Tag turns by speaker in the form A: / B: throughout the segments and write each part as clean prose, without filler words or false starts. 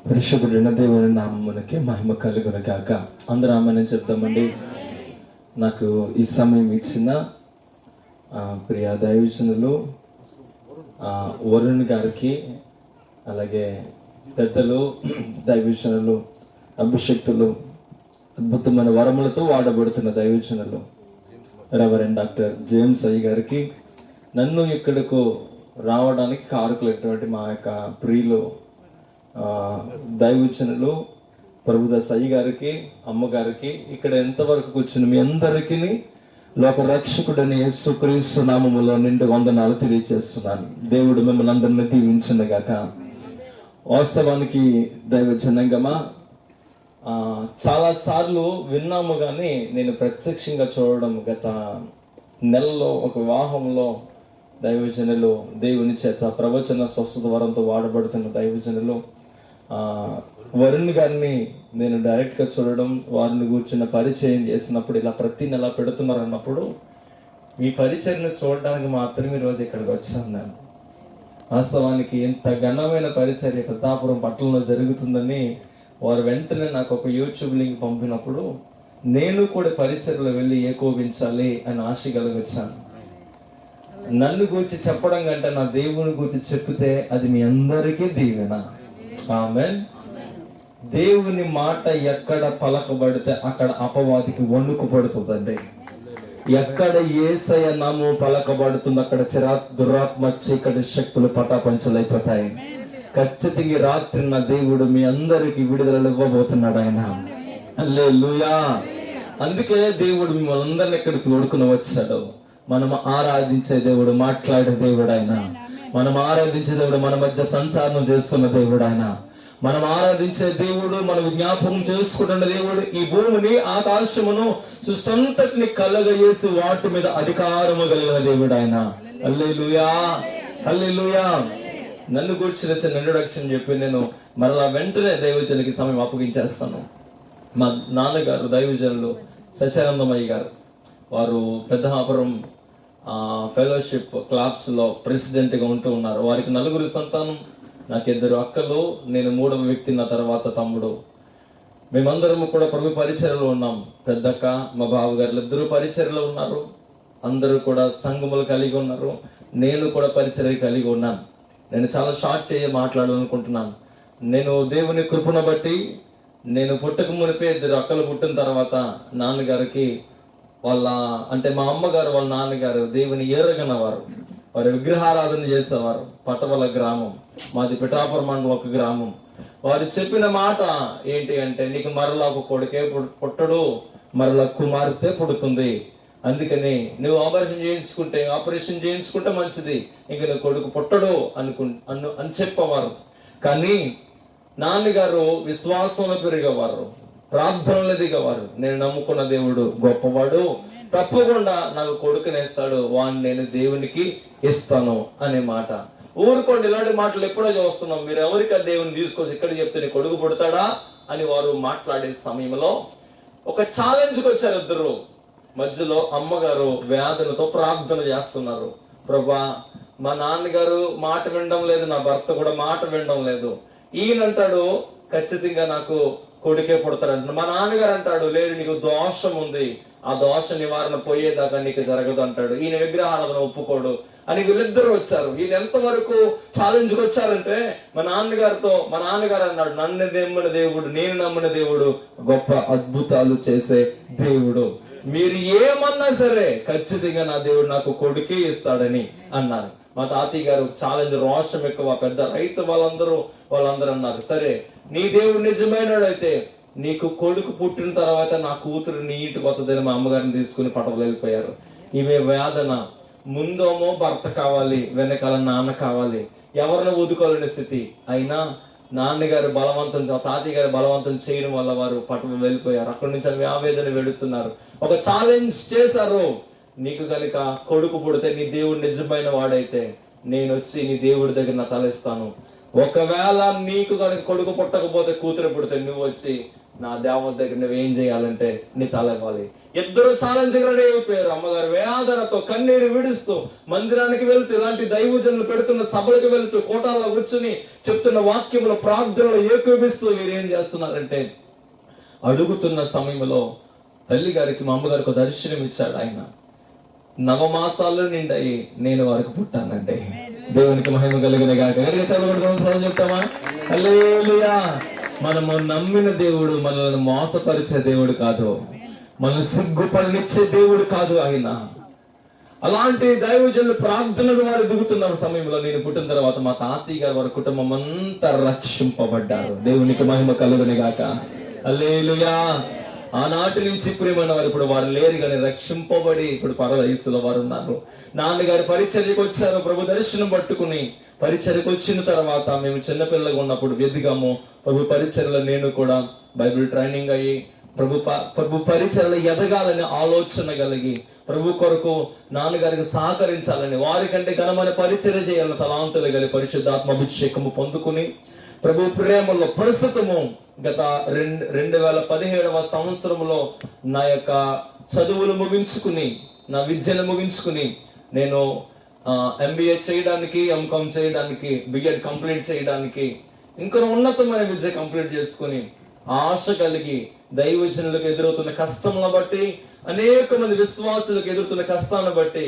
A: పరిశుద్ధుడైన దేవుని నామమునకి మహిమ కలుగును గాక. అందరూ ఆమేన్ చెప్తామండి. నాకు ఈ సమయం ఇచ్చిన ప్రియ దైవజనులు వరుణ్ గారికి, అలాగే పెద్దలు దైవజనులు, అభిషక్తులు, అద్భుతమైన వరములతో వాడబడుతున్న దైవజనులు రెవరెండ్ డాక్టర్ జేమ్స్ అయ్య గారికి, నన్ను ఇక్కడకు రావడానికి కారకులైనటువంటి మా యొక్క ప్రియులు దైవజనులు ప్రభుదాస్ అయ్య గారికి, అమ్మగారికి, ఇక్కడ ఎంతవరకు కూర్చుని మీ అందరికీ లోక రక్షకుడని యేసుక్రీస్తు నామములో నిండు వందనాలు తెలియజేస్తున్నాను. దేవుడు మిమ్మల్ని అందరినీ దీవించునుగాక. వాస్తవానికి దైవజనంగమా చాలా సార్లు విన్నాము, కానీ నేను ప్రత్యక్షంగా చూడడం గత నెలలో ఒక వివాహంలో దైవజనులు దేవుని చేత ప్రవచన స్వస్థత వరంతో వాడబడుతున్న దైవజనులు వరుణ్ గారిని నేను డైరెక్ట్గా చూడడం, వారిని కూర్చున్న పరిచయం చేసినప్పుడు ఇలా ప్రతి నెల పెడుతున్నారు అన్నప్పుడు మీ పరిచయను చూడడానికి మాత్రమే ఈరోజు ఇక్కడికి వచ్చాను. నేను వాస్తవానికి ఇంత ఘనమైన పరిచర్య ప్రతాపురం పట్టణంలో జరుగుతుందని వారు వెంటనే నాకు ఒక యూట్యూబ్ లింక్ పంపినప్పుడు నేను కూడా పరిచర్యలో వెళ్ళి ఏకోపించాలి అని ఆశ కలిగొచ్చాను. నన్ను గురించి చెప్పడం కంటే నా దేవుని గురించి చెప్తే అది మీ అందరికీ దీవెన. ఆమేన్. దేవుని మాట ఎక్కడ పలకబడితే అక్కడ అపవాదికి వణుకు పడుతుందండి. ఎక్కడ యేసయ్య నామం పలకబడుతుంది అక్కడ దురాత్మ చీకటి శక్తులు పటాపంచలైపోతాయి. ఖచ్చితంగా రాత్రి నా దేవుడు మీ అందరికి విడుదల ఇవ్వబోతున్నాడు ఆయన. హల్లెలూయా. అందుకే దేవుడు మిమ్మల్ని అందరిని ఇక్కడికి తోడుకుని వచ్చాడు. మనం ఆరాధించే దేవుడు, మాట్లాడే దేవుడు ఆయన. మనం ఆరాధించే దేవుడు మన మధ్య సంచారం చేస్తున్న దేవుడు ఆయన. మనం ఆరాధించే దేవుడు, మనం జ్ఞాపకం చేసుకుంటున్న దేవుడు, ఈ భూమిని ఆకాశమును సృష్టంతటిని కలగజేసి వాటి మీద అధికారము కలిగిన దేవుడు ఆయన. హల్లెలూయా, హల్లెలూయా. నన్ను కూర్చున్న చిన్న ఇంట్రొడక్షన్ చెప్పి నేను మరలా వెంటనే దైవజనులకి సమయం అప్పగించేస్తాను. మా నాన్నగారు దైవజనులు సత్యానందమయ్య గారు, వారు పెద్దహాపురం ఫెలోషిప్ క్లబ్స్ లో ప్రెసిడెంట్ గా ఉంటూ ఉన్నారు. వారికి 4 సంతానం, నాకు 2 అక్కలు, నేను 3వ వ్యక్తి, నా తర్వాత తమ్ముడు. మేమందరము కూడా ప్రభు పరిచర్యలో ఉన్నాం. పెద్దక్క, మా బావగారు 2 పరిచర్యలో ఉన్నారు. అందరూ కూడా సంఘములు కలిగి ఉన్నారు. నేను కూడా పరిచర్య కలిగి ఉన్నాను. నేను చాలా షార్ట్ మాట్లాడాలనుకుంటున్నాను. నేను దేవుని కృపను బట్టి నేను పుట్టక మునిపే 2 అక్కలు పుట్టిన తర్వాత నాన్నగారికి అంటే మా అమ్మగారు వాళ్ళ నాన్నగారు దేవుని ఎరగనవారు. వారు విగ్రహారాధన చేసేవారు. పటవల గ్రామం మాది, పిఠాపురం మండలం ఒక గ్రామం. వారు చెప్పిన మాట ఏంటి అంటే, నీకు మరలా ఒక కొడుకే పుట్టడు, మరలా కుమార్తె పుడుతుంది. అందుకని నువ్వు ఆపరేషన్ చేయించుకుంటే మంచిది, ఇంక నువ్వు కొడుకు పుట్టడు అని చెప్పేవారు. కానీ నాన్నగారు విశ్వాసంలో పెరిగేవారు, ప్రార్థనలు దిగేవారు. నేను నమ్ముకున్న దేవుడు గొప్పవాడు, తప్పకుండా నాకు కొడుకునేస్తాడు, వాడిని నేను దేవునికి ఇస్తాను అనే మాట. ఊరుకోండి, ఇలాంటి మాటలు ఎప్పుడో చూస్తున్నాం. మీరు ఎవరికి దేవుని తీసుకొచ్చి ఇక్కడ చెప్తే నీ కొడుకు పుడతాడా అని వారు మాట్లాడే సమయంలో ఒక ఛాలెంజ్కి వచ్చారు 2. మధ్యలో అమ్మగారు వేదనతో ప్రార్థన చేస్తున్నారు. ప్రభా, మా నాన్నగారు మాట వినడం లేదు, నా భర్త కూడా మాట వినడం లేదు. ఈయనంటాడు ఖచ్చితంగా నాకు కొడుకే పుడతాడంట. మా నాన్నగారు అంటాడు లేదు, నీకు దోషం ఉంది, ఆ దోష నివారణ పోయేదాకా నీకు జరగదు అంటాడు. ఈయన విగ్రహారాధన ఒప్పుకోడు అని వీళ్ళిద్దరు వచ్చారు. ఈయన ఎంతవరకు ఛాలెంజ్కి వచ్చారంటే, మా నాన్నగారు అన్నాడు, నన్ను నమ్మిన దేవుడు, నేను నమ్మిన దేవుడు గొప్ప అద్భుతాలు చేసే దేవుడు. మీరు ఏమన్నా సరే ఖచ్చితంగా నా దేవుడు నాకు కొడుకే ఇస్తాడని అన్నారు. మా తాతయ్య గారు ఛాలెంజ్, రోషం ఎక్కువ, పెద్ద రైతు, వాళ్ళందరూ అన్నారు, సరే నీ దేవుడు నిజమైనడైతే నీకు కొడుకు పుట్టిన తర్వాత నా కూతురు నీ ఇంటికి వస్తుందని మా అమ్మగారిని తీసుకుని పటవలు వెళ్ళిపోయారు. ఈమె వేదన, ముందేమో భర్త కావాలి, వెనకాల నాన్న కావాలి, ఎవరిని వదుకోలేని స్థితి. అయినా నాన్నగారు తాతయ్య గారు బలవంతం చేయడం వల్ల వారు పటవలు వెళ్ళిపోయారు. అక్కడి నుంచి అవి ఆవేదన వెళుతున్నారు. ఒక ఛాలెంజ్ చేశారు, నీకు కనుక కొడుకు పుడితే నీ దేవుడు నిజమైన వాడైతే నేను వచ్చి నీ దేవుడి దగ్గర నా తలెస్తాను, ఒకవేళ నీకు కనుక కొడుకు పుట్టకపోతే కూతురు పుడితే నువ్వు వచ్చి నా దేవత దగ్గర నువ్వేం చేయాలంటే నీ తల ఇవ్వాలి. ఇద్దరు ఛాలెంజ్ రెడీ అయిపోయారు. అమ్మగారు వేదనతో కన్నీరు విడుస్తూ మందిరానికి వెళ్తూ, ఇలాంటి దైవజనులు పెడుతున్న సభలకు వెళ్తూ, కోటాల్లో కూర్చుని చెప్తున్న వాక్యములు ప్రార్థనలు ఏకీపిస్తూ వీరేం చేస్తున్నారంటే, అడుగుతున్న సమయంలో తల్లి గారికి మా అమ్మగారికి ఒక దర్శనం ఇచ్చాడు ఆయన. నవమాసాలు నిండాయి నేను వారికి పుట్టానంటే. దేవునికి మహిమ కలిగిన గాక. చెప్తామా? హల్లెలూయా. మనము నమ్మిన దేవుడు మనల్ని మోసపరిచే దేవుడు కాదు, మనల్ని సిగ్గుపడనిచ్చే దేవుడు కాదు ఆయన. అలాంటి దైవజనులు ప్రార్థనలు వారు దిగుతున్న సమయంలో నేను పుట్టిన తర్వాత మా తాతయ్య గారు వారి కుటుంబం అంతా రక్షింపబడ్డారు. దేవునికి మహిమ కలుగును గాక. హల్లెలూయా. ఆనాటి నుంచి ప్రియమైన వారు ఇప్పుడు వారు లేరు కానీ రక్షింపబడి ఇప్పుడు పరదేశంలో వారు ఉన్నారు. నాన్నగారు పరిచర్యకు వచ్చారు. ప్రభు దర్శనం పట్టుకుని పరిచర్యకు వచ్చిన తర్వాత మేము చిన్నపిల్లగా ఉన్నప్పుడు వెదిగాము. ప్రభు పరిచర్యలో నేను కూడా బైబిల్ ట్రైనింగ్ అయ్యి ప్రభు పరిచర్యలో ఎదగాలని ఆలోచన కలిగి ప్రభు కొరకు నాన్నగారికి సహకరించాలని, వారికంటే ఘనమైన పరిచర్య చేయాలని తలాంతులు కలిగి పరిశుద్ధాత్మ అభిషేకము పొందుకుని ప్రభు ప్రేమలో ప్రస్తుతము గత 2017వ సంవత్సరంలో నా యొక్క చదువులు ముగించుకుని, నా విద్యను ముగించుకుని నేను MBA చేయడానికి, MCOM చేయడానికి, BEd కంప్లీట్ చేయడానికి, ఇంకా ఉన్నతమైన విద్య కంప్లీట్ చేసుకుని ఆశ కలిగి దైవజనులకు ఎదురవుతున్న కష్టంను బట్టి, అనేక మంది విశ్వాసులకు ఎదురుతున్న కష్టాలను బట్టి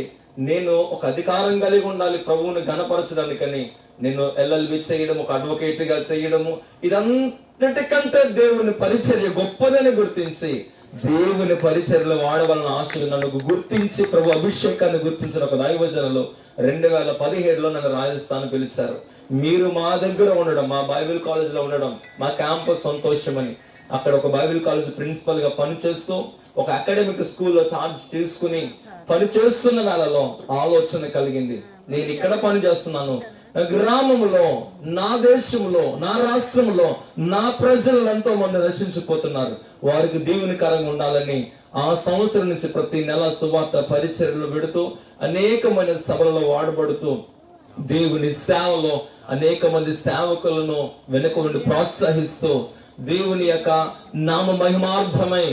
A: నేను ఒక అధికారం కలిగి ఉండాలి ప్రభువుని ఘనపరచడానికని నేను LLB చేయడం, ఒక అడ్వకేట్ గా చేయడము, ఇదంతటికంటే దేవుని పరిచర్య గొప్పదని గుర్తించి దేవుని పరిచర్యలో వాడవలన ఆశలు నన్ను గుర్తించి ప్రభు అభిషేకాన్ని గుర్తించిన ఒక దైవజనులు 2017లో నన్ను రాజస్థాన్ పిలిచారు. మీరు మా దగ్గర ఉండడం, మా బైబిల్ కాలేజ్ లో ఉండడం మా క్యాంపస్ సంతోషమని, అక్కడ ఒక బైబిల్ కాలేజ్ ప్రిన్సిపల్ గా పనిచేస్తూ ఒక అకాడమిక్ స్కూల్లో ఛార్జ్ తీసుకుని పనిచేస్తున్న వేళలో ఆలోచన కలిగింది, నేను ఇక్కడ పని చేస్తున్నాను, నా గ్రామంలో, నా దేశంలో, నా రాష్ట్రంలో నా ప్రజలు ఎంతో మంది నశించిపోతున్నారు, వారికి దీవెనకరంగా ఉండాలని ఆ సంవత్సరం నుంచి ప్రతి నెల సువార్త పరిచర్యలు పెడుతూ అనేకమైన సభలలో వాడబడుతూ దేవుని సేవలో అనేక మంది సేవకులను వెనుక నుండి ప్రోత్సహిస్తూ దేవుని యొక్క నామ మహిమార్థమై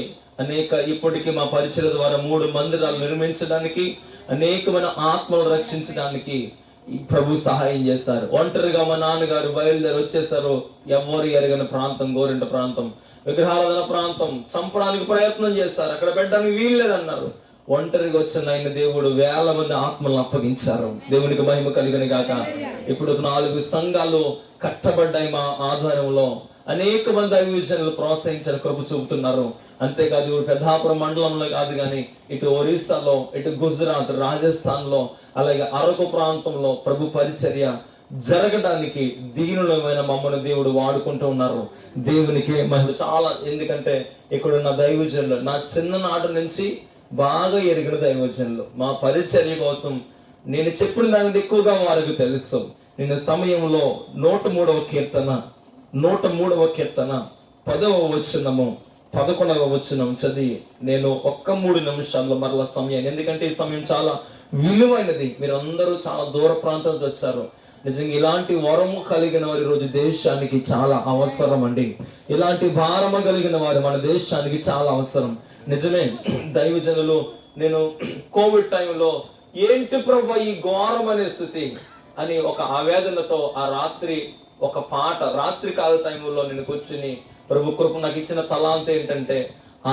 A: ఇప్పటికీ మా పరిచర్య ద్వారా 3 మందిరాలు నిర్మించడానికి, అనేకమైన ఆత్మలు రక్షించడానికి ప్రభు సహాయం చేస్తారు. ఒంటరిగా మా నాన్నగారు బయలుదేరి వచ్చేసారు. ఎవరు ఎరగని ప్రాంతం, గోరింట ప్రాంతం, విగ్రహారాధన ప్రాంతం, చంపడానికి ప్రయత్నం చేస్తారు, అక్కడ పెట్టడానికి వీల్లేదన్నారు. ఒంటరిగా వచ్చిన ఆయన దేవుడు వేల మంది ఆత్మలను అప్పగించారు. దేవునికి మహిమ కలిగిన గాక. ఇప్పుడు 4 సంఘాలు కట్టబడ్డాయి మా ఆధ్వర్యంలో. అనేక మంది దైవజనులు ప్రోత్సహించారు, కృప చూపుతున్నారు. అంతేకాదు ఇప్పుడు పెద్దాపురం మండలంలో కాదు కానీ ఇటు ఒరిస్సాలో, ఇటు గుజరాత్, రాజస్థాన్ లో, అలాగే అరకు ప్రాంతంలో ప్రభు పరిచర్య జరగడానికి దీనులమైన మమ్మల్ని దేవుడు వాడుకుంటూ ఉన్నారు. దేవునికి మహిమ చాలా. ఎందుకంటే ఇక్కడున్న దైవజనులు నా చిన్ననాటి నుంచి బాగా ఎరిగిన దైవజనులు మా పరిచర్య కోసం నేను చెప్పిన దానికి ఎక్కువగా వారికి తెలుసు. నిన్న సమయంలో 103వ కీర్తన 10వ వచనము 11వ వచనం చదివి నేను 3 నిమిషాల్లో మరలా సమయాన్ని, ఎందుకంటే ఈ సమయం చాలా విలువైనది. మీరు అందరూ చాలా దూర ప్రాంతాలకు వచ్చారు. నిజంగా ఇలాంటి వరము కలిగిన వారి రోజు దేశానికి చాలా అవసరం అండి. ఇలాంటి భారము కలిగిన వారు మన దేశానికి చాలా అవసరం. నిజమే దైవజనులు, నేను కోవిడ్ టైంలో ఏంటి ప్రభు ఈ ఘోరమనే స్థితి అని ఒక ఆవేదనతో ఆ రాత్రి ఒక పాట, రాత్రి కాల టైంలో నేను కూర్చుని ప్రభు కృప నాకు ఇచ్చిన తలాంత ఏంటంటే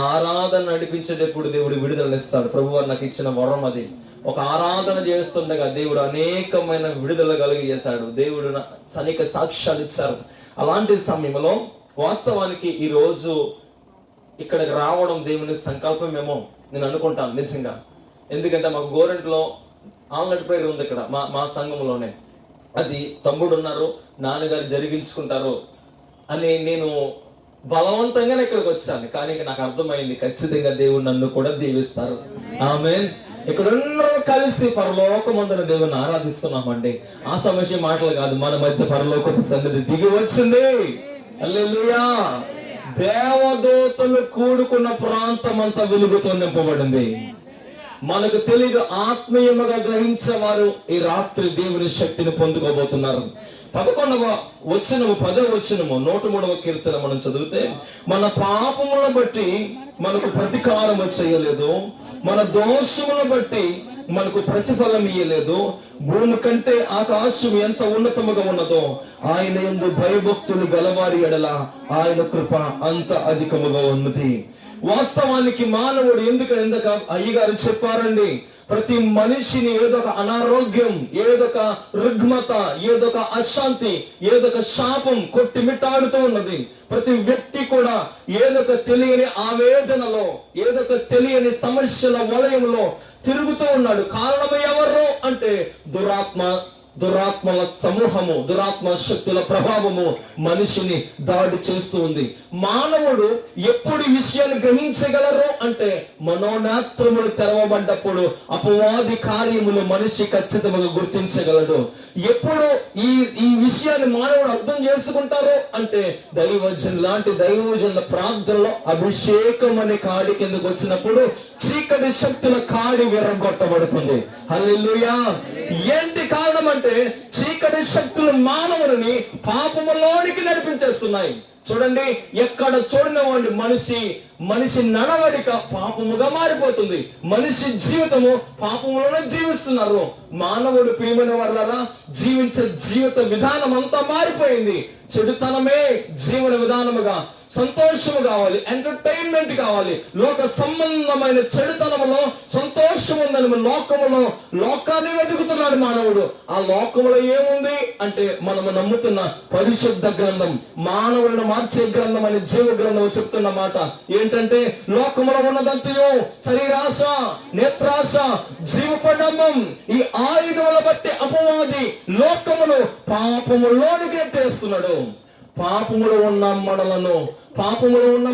A: ఆరాధన నడిపించేటప్పుడు దేవుడు విడుదలనిస్తాడు. ప్రభు వారు నాకు ఇచ్చిన వరం అది. ఒక ఆరాధన చేస్తుండగా దేవుడు అనేకమైన విడుదల కలిగి చేశాడు. దేవుడు అనేక సాక్ష్యాలు ఇచ్చారు. అలాంటి సమయంలో వాస్తవానికి ఈ రోజు ఇక్కడికి రావడం దేవుని సంకల్పమేమో నేను అనుకుంటాను నిజంగా. ఎందుకంటే మాకు గోరెంట్లో ఆన్లైన్ ప్రేయర్ ఉంది ఇక్కడ మా సంఘంలోనే. అది తమ్ముడు ఉన్నారు, నాన్నగారు జరిగించుకుంటారు అని నేను బలవంతంగానే ఇక్కడికి వచ్చాను. కానీ నాకు అర్థమైంది ఖచ్చితంగా దేవుడు నన్ను కూడా దీవిస్తారు. ఆమేన్. ఇక్కడ కలిసి పరలోకమందున దేవుని ఆరాధిస్తున్నామండి. ఆ సమస్య మాటలు కాదు, మన మధ్య పరలోకపు సన్నిధి దిగి వచ్చింది. హల్లెలూయా. దేవదూతలు కూడుకున్న ప్రాంతం అంతా వెలుగుతో నింపబడింది. మనకు తెలియదు ఆత్మీయముగా గ్రహించే వారు ఈ రాత్రి దేవుని శక్తిని పొందుకోబోతున్నారు. 11వ వచనము 10వ వచనము 103వ కీర్తన మనం చదివితే, మన పాపములను బట్టి మనకు ప్రతీకారము చేయలేదు, మన దోషములను బట్టి మనకు ప్రతిఫలం ఇయ్యలేదు. భూమి కంటే ఆకాశం ఎంత ఉన్నతముగా ఉన్నదో ఆయన యందు భయభక్తులు గలవారి ఎడల ఆయన కృప అంత అధికముగా ఉన్నది. వాస్తవానికి మానవుడు ఎందుక అయ్యగారు చెప్పారండి, ప్రతి మనిషిని ఏదొక అనారోగ్యం, ఏదొక రుగ్మత, ఏదొక అశాంతి, ఏదొక శాపం కొట్టిమిట్టాడుతూ ఉన్నది. ప్రతి వ్యక్తి కూడా ఏదొక తెలియని ఆవేదనలో, ఏదొక తెలియని సమస్యల వలయంలో తిరుగుతూ ఉన్నాడు. కారణం ఎవరు అంటే దురాత్మల సమూహము, దురాత్మ శక్తుల ప్రభావము మనిషిని దాడి చేస్తూ ఉంది. మానవుడు ఎప్పుడు విషయాన్ని గ్రహించగలరు అంటే మనోనేత్రములు తెరవబడ్డప్పుడు అపవాది కార్యములు మనిషి ఖచ్చితంగా గుర్తించగలడు. ఎప్పుడు ఈ విషయాన్ని మానవుడు అర్థం చేసుకుంటారు అంటే లాంటి దైవజనుల ప్రార్థనలో అభిషేకం అనే కాడి కిందకు వచ్చినప్పుడు చీకటి శక్తుల కాడి విరగొట్టబడుతుంది. హల్లెలూయా. ఏంటి కారణం అంటే చీకటి శక్తులు మానవుని పాపములోనికి నడిపించేస్తున్నాయి. చూడండి, ఎక్కడ చూడనివ్వండి మనిషి నడవడిక పాపముగా మారిపోతుంది. మనిషి జీవితము పాపములోనే జీవిస్తున్నారు. మానవుడు ప్రియమైన వాళ్ళరా జీవించే జీవిత విధానం అంతా మారిపోయింది. చెడుతనమే జీవన విధానముగా, సంతోషము కావాలి, ఎంటర్టైన్మెంట్ కావాలి. లోక సంబంధమైన చెడుతనములో సంతోషం ఉందని లోకాన్ని వెతుకుతున్నాడు మానవుడు. ఆ లోకములో ఏముంది అంటే మనము నమ్ముతున్న పరిశుద్ధ గ్రంథం, మానవులను మార్చే గ్రంథం అని జీవ గ్రంథం చెప్తున్న మాట ఏంటంటే, లోకములో ఉన్నదంతయో శరీరాశ, నేత్రాశ, జీవపడంబం, ఈ ఆయుధముల బట్టి అపవాది లోకములు పాపములోనికి ఎత్తేస్తున్నాడు. పాపములో ఉన్న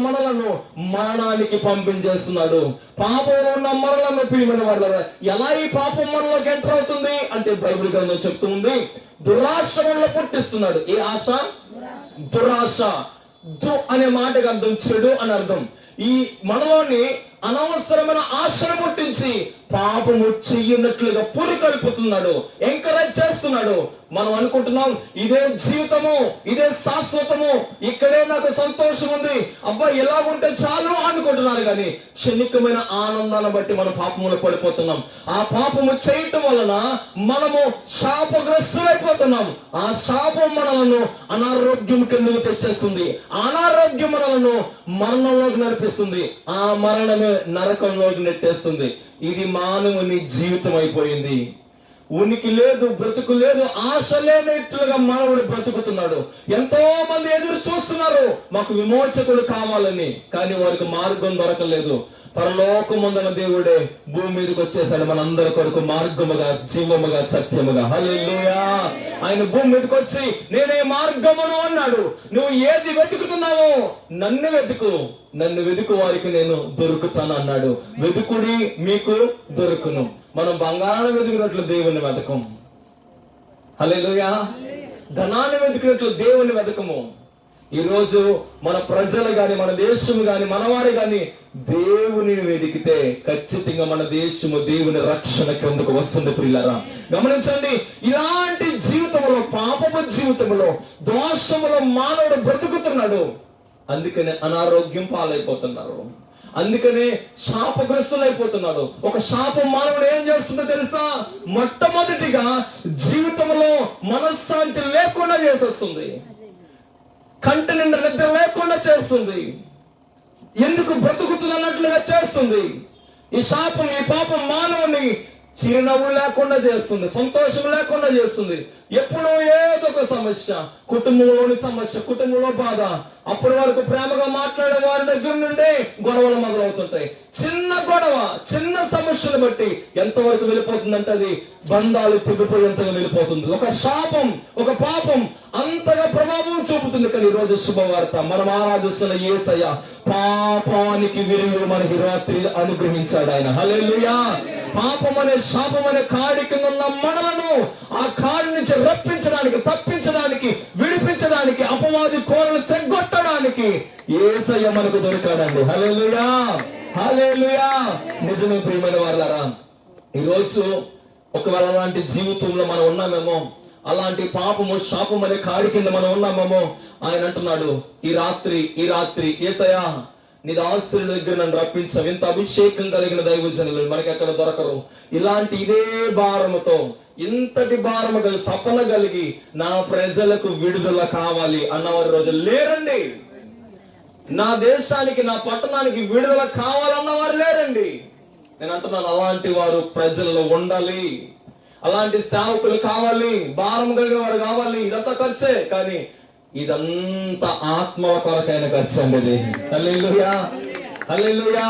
A: మనలను మరణానికి పంపించేస్తున్నాడు. పాపంలో ఉన్న మనలను ప్రియమైన వాళ్ళ ఎలా ఈ పాపం మనలోకి ఎంటర్ అవుతుంది అంటే బైబిల్ గ్రంథం చెప్తూ ఉంది, దురాశ వల్ల పుట్టిస్తున్నాడు. ఏ ఆశ? దురాశ. అనే మాటకు అర్థం చెడు అని అర్థం. ఈ మనలోని అనవసరమైన ఆశను పుట్టించి పాపము చెయ్యనట్లుగా పురికల్పుతున్నాడు, ఎంకరేజ్ చేస్తున్నాడు. మనం అనుకుంటున్నాం ఇదే జీవితము, ఇదే శాశ్వతము, ఇక్కడే నాకు సంతోషం ఉంది, అబ్బా ఎలా ఉంటే చాలు అనుకుంటున్నారు. కానీ క్షణికమైన ఆనందాన్ని బట్టి మనం పాపములో పడిపోతున్నాం. ఆ పాపము చేయటం వలన మనము శాపగ్రస్తులైపోతున్నాం. ఆ శాపం మనలను అనారోగ్యం కిందకు తెచ్చేస్తుంది. అనారోగ్యం మనలను మరణంలోకి నడిపిస్తుంది. ఆ మరణమే నరకంలోకి నెట్టేస్తుంది. ఇది మానవుని జీవితం అయిపోయింది. ఉనికి లేదు, బ్రతుకు లేదు, ఆశ లేనట్లుగా మానవుడు బ్రతుకుతున్నాడు. ఎంతో మంది ఎదురు చూస్తున్నారు మాకు విమోచకుడు కావాలని, కానీ వారికి మార్గం దొరకలేదు. పరలోకముందన దేవుడే భూమి మీదకి వచ్చేసాడు మనందరి కొరకు మార్గముగా, జీవముగా, సత్యముగా. హల్లెలూయా. ఆయన భూమి మీదకి వచ్చి నేనే మార్గమును అన్నాడు. నువ్వు ఏది వెతుకుతున్నావో నన్ను వెతుకు వారికి నేను దొరుకుతాను అన్నాడు. వెతుకుడి మీకు దొరుకును. మనం బంగారం వెతుకున్నట్లు దేవుని వెతకం. హల్లెలూయా. ధనాన్ని వెతుకున్నట్లు దేవుని వెతకము. ఈ రోజు మన ప్రజలు గాని, మన దేశము గాని, మనవారి గాని దేవుని వెతికితే ఖచ్చితంగా మన దేశము దేవుని రక్షణ కిందకు వస్తుంది. ప్రియులారా గమనించండి, ఇలాంటి జీవితంలో, పాపపు జీవితంలో, దోషములో మానవుడు బ్రతుకుతున్నాడు. అందుకనే అనారోగ్యం పాలైపోతున్నారు. అందుకనే శాపగ్రస్తులైపోతున్నాడు. ఒక శాపం మానవుడు ఏం చేస్తుందో తెలుసా? మొట్టమొదటిగా జీవితంలో మనశ్శాంతి లేకుండా చేసేస్తుంది, కంటి నిండా నిద్ర లేకుండా చేస్తుంది, ఎందుకు బ్రతుకుతున్నట్లుగా చేస్తుంది. ఈ శాపం, ఈ పాపం మానవుని చిరునవ్వు లేకుండా చేస్తుంది, సంతోషం లేకుండా చేస్తుంది. ఎప్పుడో ఏదో ఒక సమస్య, కుటుంబంలోని సమస్య, కుటుంబంలో బాధ, అప్పటి వరకు ప్రేమగా మాట్లాడే వారి దగ్గర నుండే గొడవలు మొదలవుతుంటాయి. చిన్న గొడవ, చిన్న సమస్యను బట్టి ఎంతవరకు వెళ్ళిపోతుందంటే అది బంధాలు తెగిపోయేంతగా వెళ్ళిపోతుంది. ఒక శాపం, ఒక పాపం అంతగా ప్రభావం చూపుతుంది. కానీ ఈ రోజు శుభవార్త, మనం ఆరాధిస్తున్న యేసయ్య పాపానికి విరుగు మనకి రాత్రి అనుగ్రహించాడు ఆయన. హల్లెలూయా. పాపం అనే శాపం అనే కాడి కింద ఉన్న మనలను ఆ కాడి నుంచి రప్పించడానికి, తప్పించడానికి, విడిపించడానికి, అపవాది కోరలు తెగొట్టడానికి యేసయ్య మనకు దొరికాడండి. హల్లెలూయా, హల్లెలూయా. నిజమే ప్రియమైన వారలారా, ఈరోజు ఒకవేళ అలాంటి జీవితంలో మనం ఉన్నామేమో, అలాంటి పాపము శాపం అనే కాడి కింద మనం ఉన్నామేమో, ఆయన అంటున్నాడు ఈ రాత్రి యేసయ్యా నీ దాసుల దగ్గర నన్ను రప్పించావు. ఇంత అభిషేకం కలిగిన దైవజనులు మనకి ఎక్కడ దొరకరు. ఇలాంటి ఇదే భారముతో, ఇంతటి భారము కలిగి, తపన కలిగి నా ప్రజలకు విడుదల కావాలి అన్నవారి రోజులు లేరండి. నా దేశానికి, నా పట్టణానికి విడుదల కావాలన్నవారు లేరండి. నేను అంటున్నాను, అలాంటి వారు ప్రజల్లో ఉండాలి, అలాంటి సేవకులు కావాలి, భారం కలిగిన వారు కావాలి. ఇదంతా ఖర్చే, కానీ ఇదంతా ఆత్మ కొరకైన ఖర్చు అండి. హల్లెలూయా, హల్లెలూయా.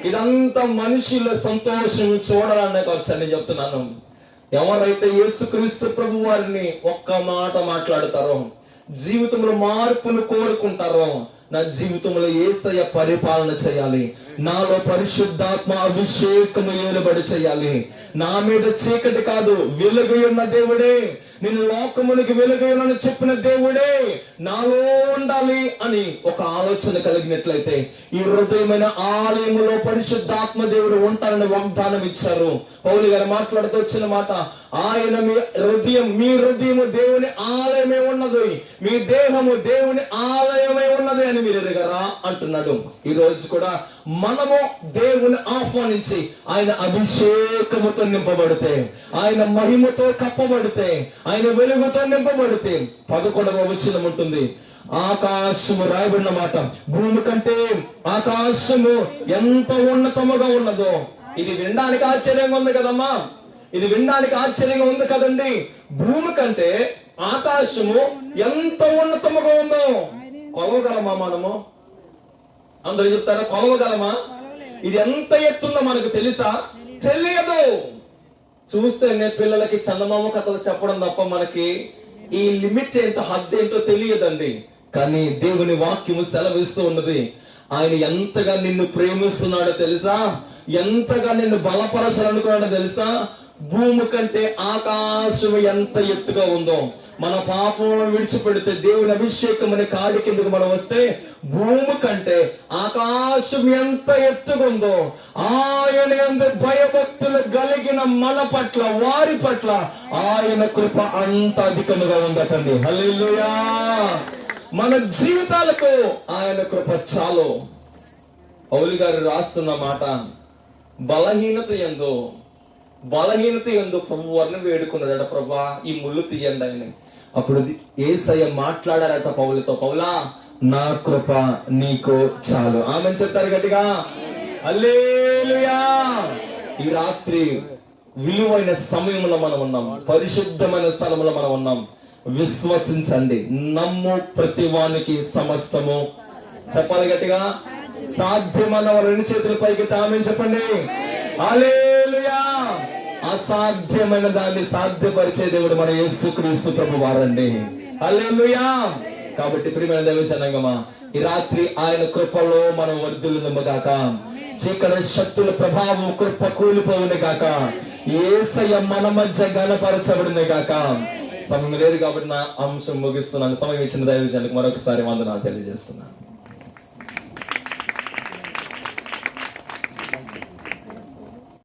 A: ఇదంతా మనిషిలో సంతోషం చూడాలనే ఖర్చు అని చెప్తున్నాను. ఎవరైతే యేసుక్రీస్తు ప్రభు వారిని ఒక్క మాట మాట్లాడతారో, జీవితంలో మార్పును కోరుకుంటారో, నా జీవితంలో యేసయ్య పరిపాలన చేయాలి, నాలో పరిశుద్ధాత్మ అభిషేకము ఏలుబడి చేయాలి, నా మీద చీకటి కాదు, వెలుగు ఉన్న దేవుడే, నేను లోకమునికి వెలుగునని చెప్పిన దేవుడే నాలో ఉండాలి అని ఒక ఆలోచన కలిగినట్లయితే ఈ హృదయమైన ఆలయములో పరిశుద్ధాత్మ దేవుడు ఉంటారని వాగ్దానం ఇచ్చారు. పౌలు గారు మాట్లాడుతూ వచ్చిన మాట, ఆయన మీ హృదయము దేవుని ఆలయమే ఉన్నది, మీ దేహము దేవుని ఆలయమే ఉన్నది అని మీరు ఎరగరా అంటున్నాడు. ఈ రోజు కూడా మనము దేవుని ఆహ్వానించి ఆయన అభిషేకముతో నింపబడితే, ఆయన మహిమతో కప్పబడితే, ఆయన వెలుగుతో నింపబడితే 11వ వచనం ఉంటుంది, ఆకాశము రాయబడిన మాట, భూమి కంటే ఆకాశము ఎంత ఉన్నతముగా ఉన్నదో. ఇది వినడానికి ఆశ్చర్యంగా ఉంది కదమ్మా, ఇది వినడానికి ఆశ్చర్యంగా ఉంది కదండి. భూమి కంటే ఆకాశము ఎంత ఉన్నతముగా ఉందో కొలవగలమా మనము? అందరూ చెప్తారా కొలవగలమా? ఇది ఎంత ఎత్తుందో మనకు తెలుసా? తెలియదు. చూస్తేనే పిల్లలకి చందమామ కథలు చెప్పడం తప్ప మనకి ఈ లిమిట్ ఏంటో, హద్దు ఏంటో తెలియదండి. కానీ దేవుని వాక్యము సెలవిస్తూ ఉన్నది, ఆయన ఎంతగా నిన్ను ప్రేమిస్తున్నాడో తెలుసా, ఎంతగా నిన్ను బలపరచాలనుకున్నాడో తెలుసా. భూమి కంటే ఆకాశం ఎంత ఎత్తుగా ఉందో, మన పాపములను విడిచిపెడితే దేవుని అభిషేకం అనే కాడి కిందకు మనం వస్తే భూమి కంటే ఆకాశం ఎంత ఎత్తుగా ఉందో, ఆయన యందు భయభక్తులు కలిగిన మన పట్ల, వారి పట్ల ఆయన కృప అంత అధికముగా ఉందటండి. హల్లెలూయా. మన జీవితాలకు ఆయన కృప చాలు. పౌలు గారు రాస్తున్న మాట, బలహీనత యందు ప్రభు వారిని వేడుకున్నాడట, ప్రభా ఈ ముళ్ళు తీయండి ఆయన. అప్పుడు యేసయ్య మాట్లాడారట పౌలుతో, పౌలా నా కృప నీకు చాలు. ఆమెను చెప్తారు గట్టిగా, హల్లెలూయా. ఈ రాత్రి విలువైన సమయంలో మనం ఉన్నాం, పరిశుద్ధమైన స్థలంలో మనం ఉన్నాం. విశ్వసించండి, నమ్ము ప్రతి వానికి సమస్తము, చెప్పాలి గట్టిగా, సాధ్యమన్న వారు 2 చేతుల పైకి ఆమేన్ చెప్పండి. హల్లెలూయా. అసాధ్యమైన దాన్ని సాధ్యపరిచే దేవుడు మన యేసుక్రీస్తు ప్రభు వారండి. హల్లెలూయా. కాబట్టి ప్రియమైన దైవజనాంగమా, ఈ రాత్రి ఆయన కృపలో మనం వర్ధిల్లుదుముగాక. చీకటి శక్తుల ప్రభావం కృప కూలిపోవును గాక. యేసయ్య మన మధ్య ఘనపరచబడును గాక. సమయం లేదు కాబట్టి నా అంశం ముగిస్తున్నాను. సమయం ఇచ్చిన దైవజనానికి మరొకసారి వందనాలు తెలియజేస్తున్నాను.